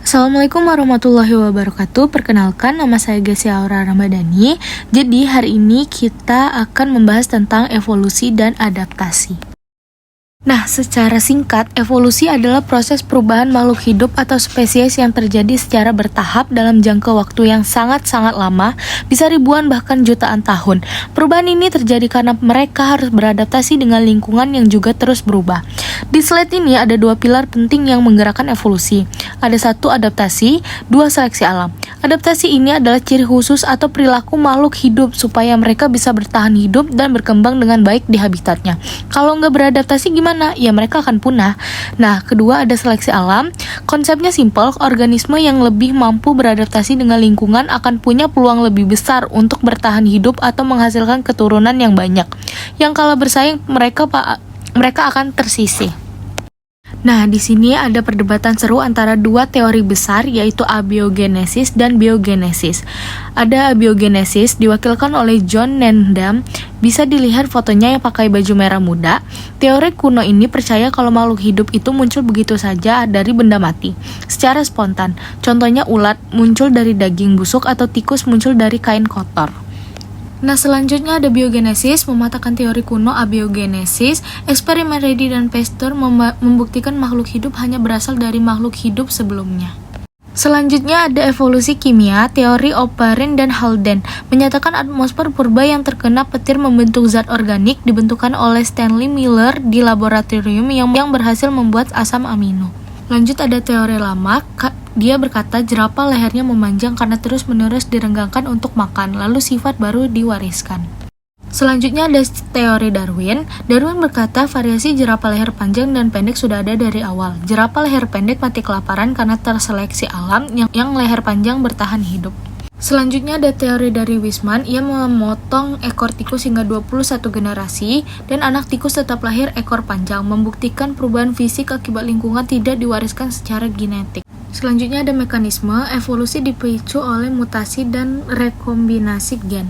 Assalamualaikum warahmatullahi wabarakatuh. Perkenalkan, nama saya Gesia Aura Ramadhani. Jadi hari ini kita akan membahas tentang evolusi dan adaptasi. Nah, secara singkat, evolusi adalah proses perubahan makhluk hidup atau spesies yang terjadi secara bertahap dalam jangka waktu yang sangat-sangat lama, bisa ribuan bahkan jutaan tahun. Perubahan ini terjadi karena mereka harus beradaptasi dengan lingkungan yang juga terus berubah. Di slide ini ada dua pilar penting yang menggerakkan evolusi. Ada satu, adaptasi, dua, seleksi alam. Adaptasi ini adalah ciri khusus atau perilaku makhluk hidup supaya mereka bisa bertahan hidup dan berkembang dengan baik di habitatnya. Kalau nggak beradaptasi gimana? Ya mereka akan punah. Nah, kedua ada seleksi alam. Konsepnya simpel, organisme yang lebih mampu beradaptasi dengan lingkungan akan punya peluang lebih besar untuk bertahan hidup atau menghasilkan keturunan yang banyak. Yang kalah bersaing mereka akan tersisih. Nah, di sini ada perdebatan seru antara dua teori besar, yaitu abiogenesis dan biogenesis. Ada abiogenesis diwakilkan oleh John Needham. Bisa dilihat fotonya yang pakai baju merah muda. Teori kuno ini percaya kalau makhluk hidup itu muncul begitu saja dari benda mati, secara spontan. Contohnya ulat muncul dari daging busuk atau tikus muncul dari kain kotor. Nah, selanjutnya ada biogenesis, mematahkan teori kuno abiogenesis. Eksperimen Reddy dan Pasteur membuktikan makhluk hidup hanya berasal dari makhluk hidup sebelumnya. Selanjutnya ada evolusi kimia, teori Oparin dan Haldane menyatakan atmosfer purba yang terkena petir membentuk zat organik dibentukkan oleh Stanley Miller di laboratorium yang berhasil membuat asam amino. Lanjut ada teori Lamarck. Dia berkata jerapah lehernya memanjang karena terus-menerus direnggangkan untuk makan, lalu sifat baru diwariskan. Selanjutnya ada teori Darwin. Darwin berkata variasi jerapah leher panjang dan pendek sudah ada dari awal. Jerapah leher pendek mati kelaparan karena terseleksi alam yang leher panjang bertahan hidup. Selanjutnya ada teori dari Weismann. Ia memotong ekor tikus hingga 21 generasi dan anak tikus tetap lahir ekor panjang, membuktikan perubahan fisik akibat lingkungan tidak diwariskan secara genetik. Selanjutnya ada mekanisme evolusi dipicu oleh mutasi dan rekombinasi gen.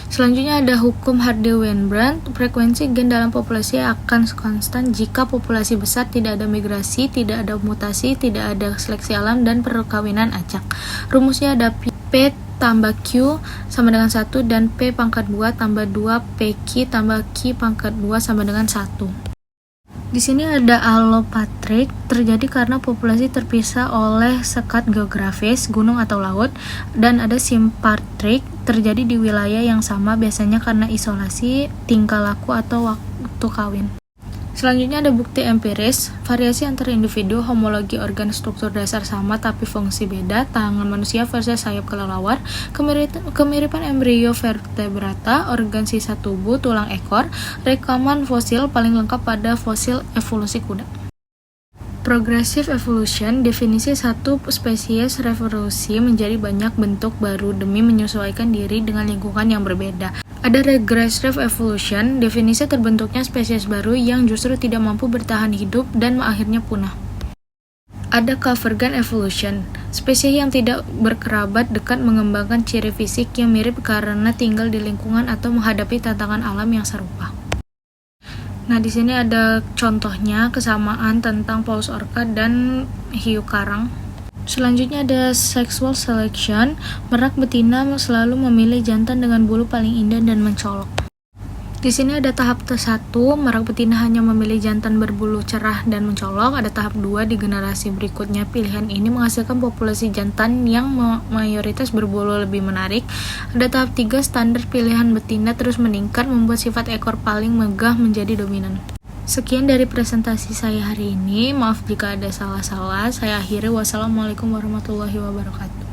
Selanjutnya ada hukum Hardy-Weinberg. Frekuensi gen dalam populasi akan konstan jika populasi besar, tidak ada migrasi, tidak ada mutasi, tidak ada seleksi alam, dan perkawinan acak. Rumusnya ada P tambah Q sama dengan 1 dan P pangkat 2 tambah 2 PQ tambah Q pangkat 2 sama dengan 1. Di sini ada allopatric, terjadi karena populasi terpisah oleh sekat geografis, gunung atau laut, dan ada sympatric, terjadi di wilayah yang sama biasanya karena isolasi, tingkah laku atau waktu kawin. Selanjutnya ada bukti empiris, variasi antar individu, homologi organ struktur dasar sama tapi fungsi beda, tangan manusia versus sayap kelelawar, kemiripan embrio vertebrata, organ sisa tubuh, tulang ekor, rekaman fosil paling lengkap pada fosil evolusi kuda. Progressive evolution, definisi satu spesies revolusi menjadi banyak bentuk baru demi menyesuaikan diri dengan lingkungan yang berbeda. Ada regressive evolution, definisi terbentuknya spesies baru yang justru tidak mampu bertahan hidup dan akhirnya punah. Ada convergent evolution, spesies yang tidak berkerabat dekat mengembangkan ciri fisik yang mirip karena tinggal di lingkungan atau menghadapi tantangan alam yang serupa. Nah, di sini ada contohnya kesamaan tentang paus orca dan hiu karang. Selanjutnya ada sexual selection. Merak betina selalu memilih jantan dengan bulu paling indah dan mencolok. Di sini ada tahap ke-1, merak betina hanya memilih jantan berbulu cerah dan mencolok. Ada tahap 2 di generasi berikutnya. Pilihan ini menghasilkan populasi jantan yang mayoritas berbulu lebih menarik. Ada tahap 3, standar pilihan betina terus meningkat, membuat sifat ekor paling megah menjadi dominan. Sekian dari presentasi saya hari ini. Maaf jika ada salah-salah. Saya akhiri. Wassalamualaikum warahmatullahi wabarakatuh.